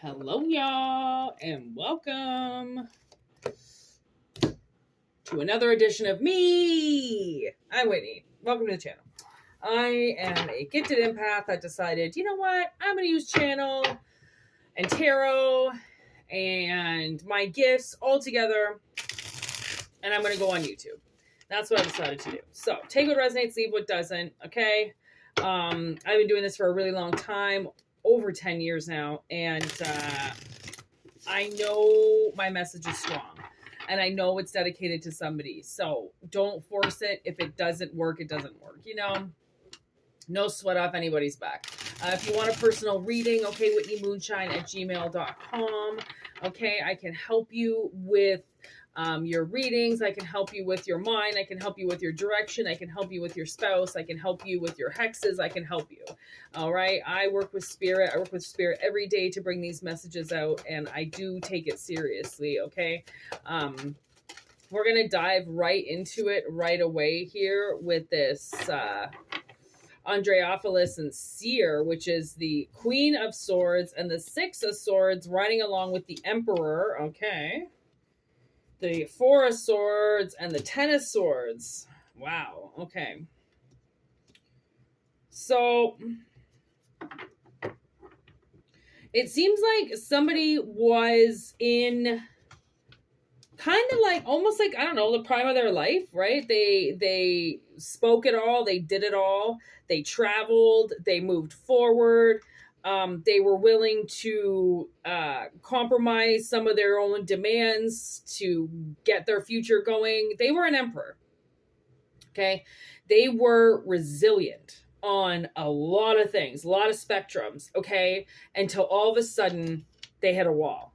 Hello, y'all, and welcome to another edition of me. I'm Whitney. Welcome to the channel. I am a gifted empath that decided, you know what? I'm going to use channel and tarot and my gifts all together, and I'm going to go on YouTube. That's what I decided to do. So take what resonates, leave what doesn't. Okay. I've been doing this for a really long time, over 10 years now, and I know my message is strong, and I know it's dedicated to somebody. So don't force it. If it doesn't work, it doesn't work. You know, no sweat off anybody's back. If you want a personal reading, okay, whitneymoonshine@gmail.com. Okay, I can help you with your readings. I can help you with your mind. I can help you with your direction. I can help you with your spouse. I can help you with your hexes. I can help you. All right. I work with spirit. I work with spirit every day to bring these messages out, and I do take it seriously. Okay. We're going to dive right into it right away here with this, Andreophilus and Seer, which is the Queen of Swords and the Six of Swords riding along with the Emperor. Okay. The Four of Swords and the Ten of Swords. Wow. Okay. So it seems like somebody was in kind of like, almost like, I don't know, the prime of their life, right? They spoke it all. They did it all. They traveled. They moved forward. They were willing to compromise some of their own demands to get their future going. They were an emperor. Okay. They were resilient on a lot of things, a lot of spectrums. Okay. Until all of a sudden they hit a wall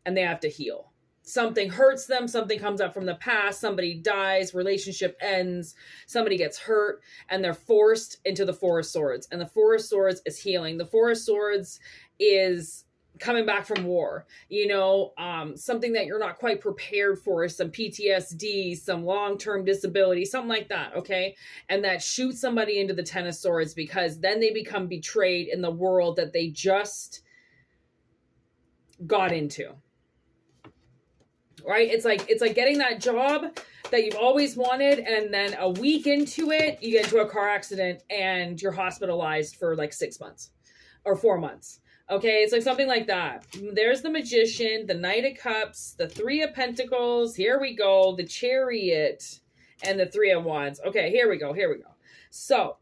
and they have to heal. Something hurts them. Something comes up from the past. Somebody dies. Relationship ends. Somebody gets hurt, and they're forced into the Four of Swords. And the Four of Swords is healing. The Four of Swords is coming back from war. You know, something that you're not quite prepared for, some PTSD, some long-term disability, something like that. Okay, and that shoots somebody into the Ten of Swords because then they become betrayed in the world that they just got into. Right? It's like getting that job that you've always wanted, and then a week into it, you get into a car accident and you're hospitalized for like 6 months or 4 months. Okay, it's like something like that. There's the Magician, the Knight of Cups, the Three of Pentacles. Here we go, the Chariot, and the Three of Wands. Okay, here we go. So,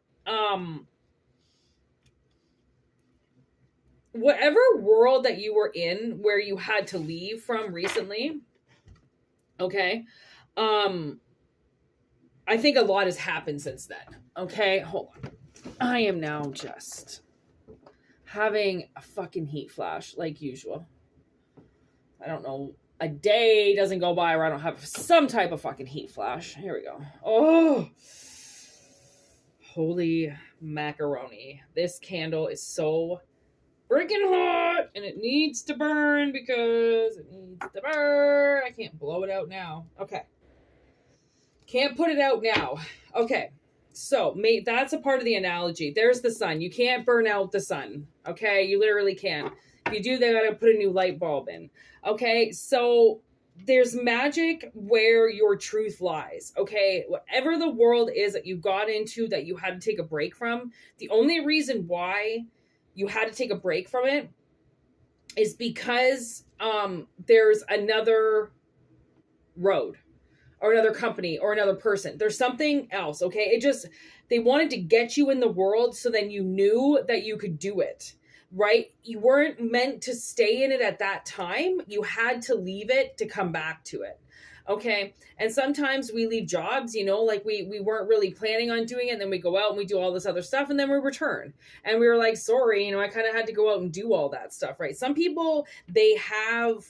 whatever world that you were in where you had to leave from recently, okay. I think a lot has happened since then. Okay. Hold on. I am now just having a fucking heat flash like usual. I don't know. A day doesn't go by where I don't have some type of fucking heat flash. Here we go. Oh, holy macaroni. This candle is so freaking hot, and it needs to burn because it needs to burn. I can't blow it out now. Okay. Can't put it out now. Okay. So that's a part of the analogy. There's the sun. You can't burn out the sun. Okay. You literally can. If you do, they got to put a new light bulb in. Okay. So there's magic where your truth lies. Okay. Whatever the world is that you got into that you had to take a break from, the only reason why you had to take a break from it is because there's another road or another company or another person. There's something else, okay? They wanted to get you in the world so then you knew that you could do it, right? You weren't meant to stay in it at that time. You had to leave it to come back to it. Okay. And sometimes we leave jobs, you know, like we weren't really planning on doing it. And then we go out and we do all this other stuff, and then we return and we were like, sorry, you know, I kind of had to go out and do all that stuff. Right. Some people, they have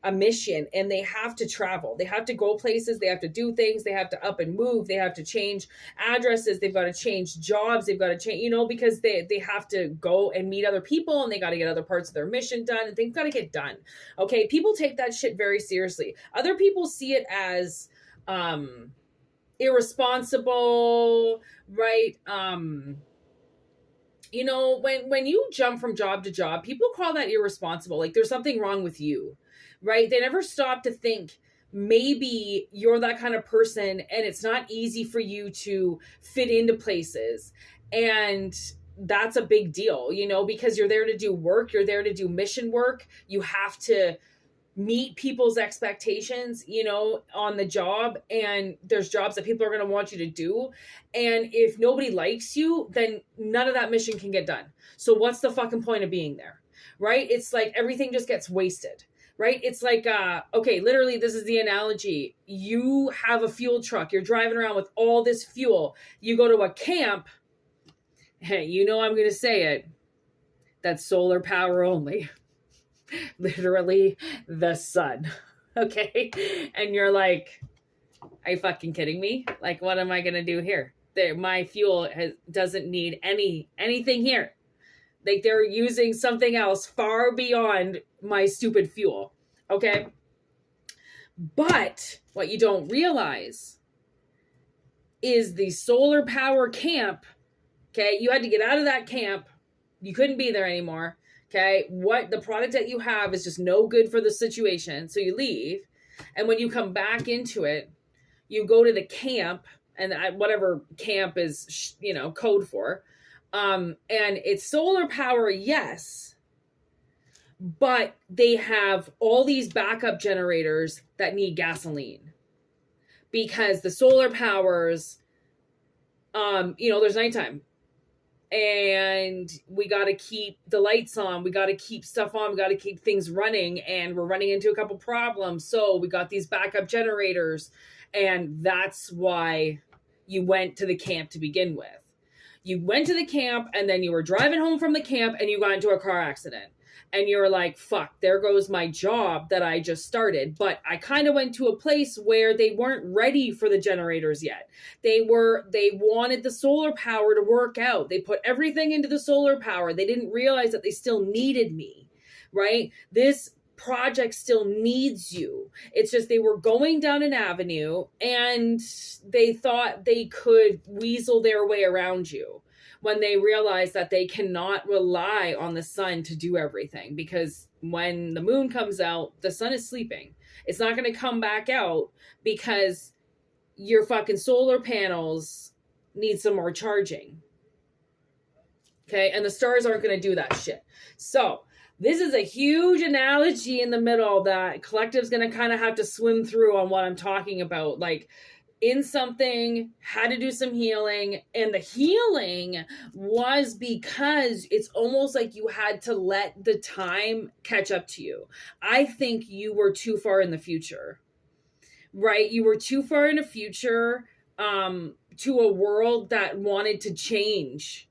a mission and they have to travel. They have to go places. They have to do things. They have to up and move. They have to change addresses. They've got to change jobs. They've got to change, you know, because they have to go and meet other people, and they got to get other parts of their mission done, and things got to get done. Okay. People take that shit very seriously. Other people see it as, irresponsible, right? you know, when you jump from job to job, people call that irresponsible. Like there's something wrong with you, right? They never stop to think maybe you're that kind of person and it's not easy for you to fit into places. And that's a big deal, you know, because you're there to do work, you're there to do mission work. You have to meet people's expectations, you know, on the job, and there's jobs that people are going to want you to do, and if nobody likes you, then none of that mission can get done. So what's the fucking point of being there, right? It's like everything just gets wasted, right? It's like okay, literally this is the analogy. You have a fuel truck, you're driving around with all this fuel, you go to a camp, hey, you know, I'm going to say it, that's solar power only. Literally the sun. Okay. And you're like, are you fucking kidding me? Like, what am I going to do here? My fuel doesn't need anything here. Like they're using something else far beyond my stupid fuel. Okay. But what you don't realize is the solar power camp. Okay. You had to get out of that camp. You couldn't be there anymore. Okay, what the product that you have is just no good for the situation. So you leave. And when you come back into it, you go to the camp, and whatever camp is, you know, code for. And it's solar power, yes. But they have all these backup generators that need gasoline. Because the solar powers, you know, there's nighttime. And we got to keep the lights on. We got to keep stuff on. We got to keep things running. And we're running into a couple problems. So we got these backup generators. And that's why you went to the camp to begin with. You went to the camp and then you were driving home from the camp and you got into a car accident. And you're like, fuck, there goes my job that I just started. But I kind of went to a place where they weren't ready for the generators yet. They wanted the solar power to work out. They put everything into the solar power. They didn't realize that they still needed me, right? This project still needs you. It's just they were going down an avenue and they thought they could weasel their way around you, when they realize that they cannot rely on the sun to do everything, because when the moon comes out, the sun is sleeping. It's not going to come back out because your fucking solar panels need some more charging. Okay. And the stars aren't going to do that shit. So this is a huge analogy in the middle that Collective's going to kind of have to swim through on what I'm talking about. Like, in something, had to do some healing, and the healing was because it's almost like you had to let the time catch up to you. I think you were too far in the future, right? You were too far in the future to a world that wanted to change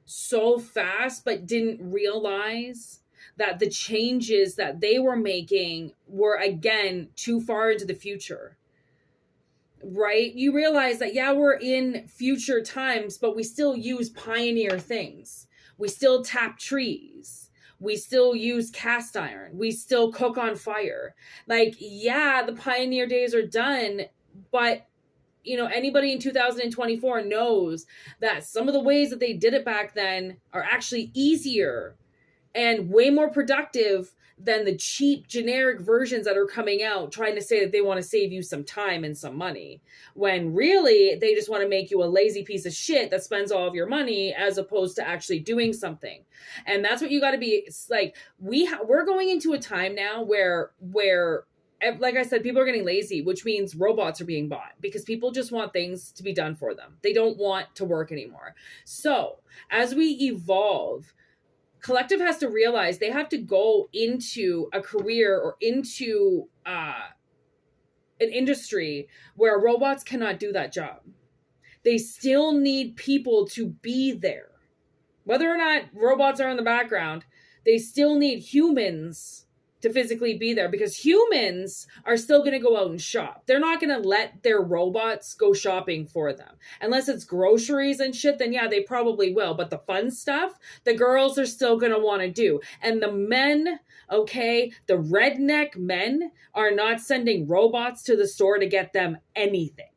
so fast, but didn't realize that the changes that they were making were, again, too far into the future. Right? You realize that, yeah, we're in future times, but we still use pioneer things. We still tap trees. We still use cast iron. We still cook on fire. Like, yeah, the pioneer days are done, but, you know, anybody in 2024 knows that some of the ways that they did it back then are actually easier and way more productive than the cheap generic versions that are coming out trying to say that they want to save you some time and some money, when really they just want to make you a lazy piece of shit that spends all of your money as opposed to actually doing something. And that's what you got to be. It's like we're going into a time now where like I said, people are getting lazy, which means robots are being bought because people just want things to be done for them. They don't want to work anymore. So as we evolve, Collective has to realize they have to go into a career or into an industry where robots cannot do that job. They still need people to be there. Whether or not robots are in the background, they still need humans to physically be there, because humans are still going to go out and shop. They're not going to let their robots go shopping for them. Unless it's groceries and shit, then yeah, they probably will. But the fun stuff, the girls are still going to want to do. And the men, okay, the redneck men are not sending robots to the store to get them anything.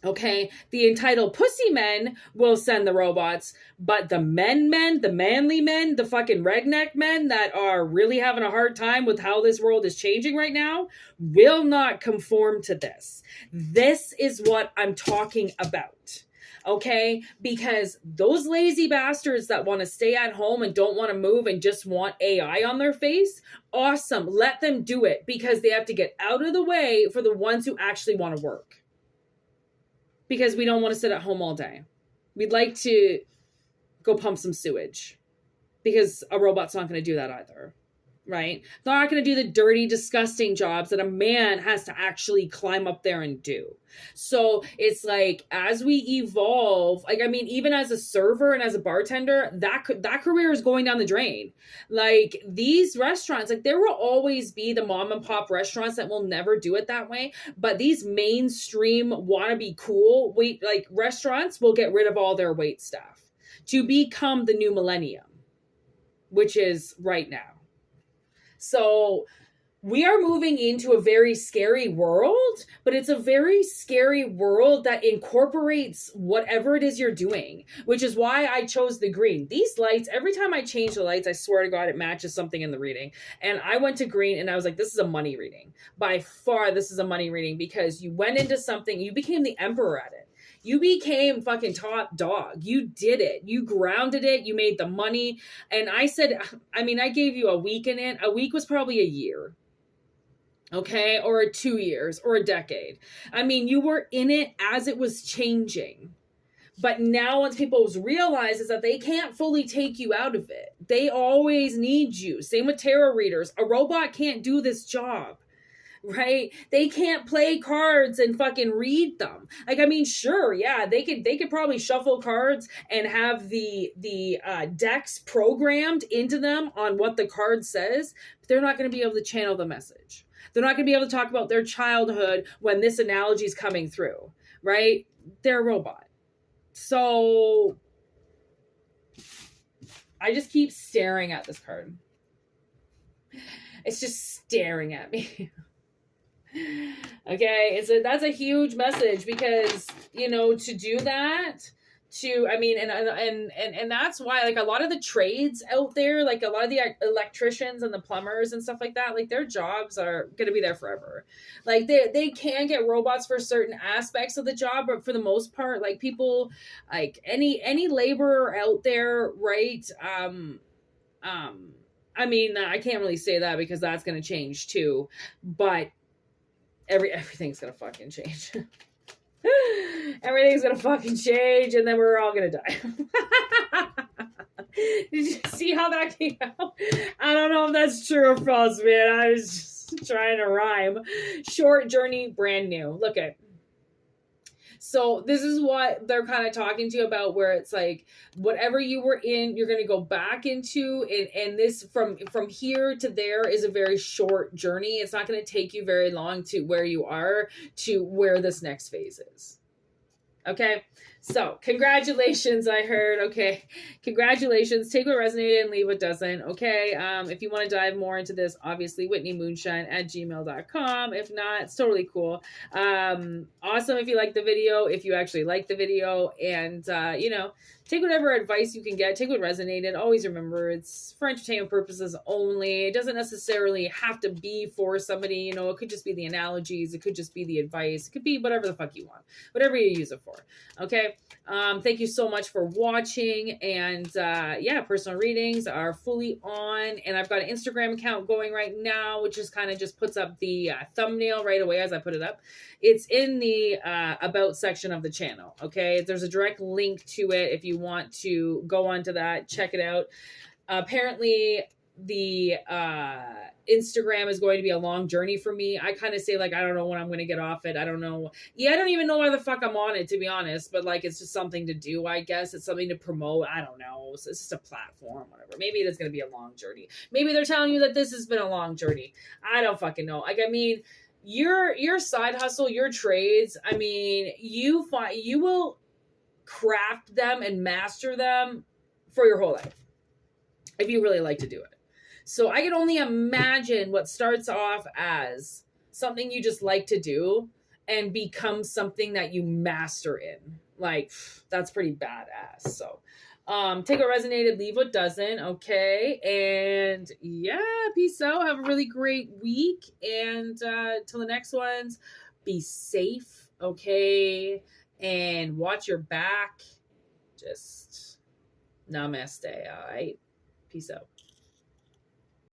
Okay, the entitled pussy men will send the robots, but the the manly men, the fucking redneck men that are really having a hard time with how this world is changing right now will not conform to this. This is what I'm talking about. Okay, because those lazy bastards that want to stay at home and don't want to move and just want AI on their face, awesome, let them do it, because they have to get out of the way for the ones who actually want to work. Because we don't want to sit at home all day. We'd like to go pump some sewage, because a robot's not going to do that either, right? They're not going to do the dirty, disgusting jobs that a man has to actually climb up there and do. So it's like, as we evolve, like, I mean, even as a server and as a bartender, that career is going down the drain. Like, these restaurants, like, there will always be the mom and pop restaurants that will never do it that way, but these mainstream wannabe cool restaurants will get rid of all their wait staff to become the new millennium, which is right now. So we are moving into a very scary world, but it's a very scary world that incorporates whatever it is you're doing, which is why I chose the green. These lights, every time I change the lights, I swear to God, it matches something in the reading. And I went to green and I was like, this is a money reading. By far, this is a money reading, because you went into something, you became the emperor at it. You became fucking top dog. You did it. You grounded it. You made the money. And I said, I mean, I gave you a week in it. A week was probably a year. Okay. Or 2 years or a decade. I mean, you were in it as it was changing. But now once people realize is that they can't fully take you out of it. They always need you. Same with tarot readers. A robot can't do this job. Right? They can't play cards and fucking read them. Like, I mean, sure, yeah, they could probably shuffle cards and have the decks programmed into them on what the card says, but they're not going to be able to channel the message. They're not going to be able to talk about their childhood when this analogy is coming through, right? They're a robot. So I just keep staring at this card. It's just staring at me. Okay, that's a huge message, because, you know, to do that, I mean, and that's why, like, a lot of the trades out there, like a lot of the electricians and the plumbers and stuff like that, like, their jobs are going to be there forever. Like, they can get robots for certain aspects of the job, but for the most part, like, people, like, any laborer out there, right? I mean, I can't really say that, because that's going to change too, but everything's gonna fucking change. Everything's gonna fucking change, and then we're all gonna die. Did you see how that came out? I don't know if that's true or false, man. I was just trying to rhyme. Short journey, brand new. Look at. So this is what they're kind of talking to you about, where it's like, whatever you were in, you're going to go back into, and this from here to there is a very short journey. It's not going to take you very long to where you are to where this next phase is. Okay. So congratulations, I heard. Okay. Congratulations. Take what resonated and leave what doesn't. Okay. If you want to dive more into this, obviously whitneymoonshine@gmail.com. If not, it's totally cool. Awesome if you like the video, if you actually like the video, and you know, take whatever advice you can get. Take what resonated. Always remember, it's for entertainment purposes only. It doesn't necessarily have to be for somebody. You know, it could just be the analogies. It could just be the advice. It could be whatever the fuck you want. Whatever you use it for. Okay. Thank you so much for watching. And yeah, personal readings are fully on. And I've got an Instagram account going right now, which is kind of just puts up the thumbnail right away as I put it up. It's in the about section of the channel. Okay. There's a direct link to it if you want to go onto that, check it out. Apparently the Instagram is going to be a long journey for me. I kind of say, like, I don't know when I'm going to get off it. I don't know. Yeah, I don't even know why the fuck I'm on it, to be honest. But, like, it's just something to do, I guess. It's something to promote. I don't know. It's just a platform, whatever. Maybe it is going to be a long journey. Maybe they're telling you that this has been a long journey. I don't fucking know. Like, I mean, your side hustle, your trades, I mean, you will craft them and master them for your whole life if you really like to do it. So I can only imagine what starts off as something you just like to do and become something that you master in. Like, that's pretty badass. So take what resonated, leave what doesn't. Okay. And yeah, peace out. Have a really great week. And till the next ones, be safe. Okay. And watch your back. Just namaste. All right. Peace out.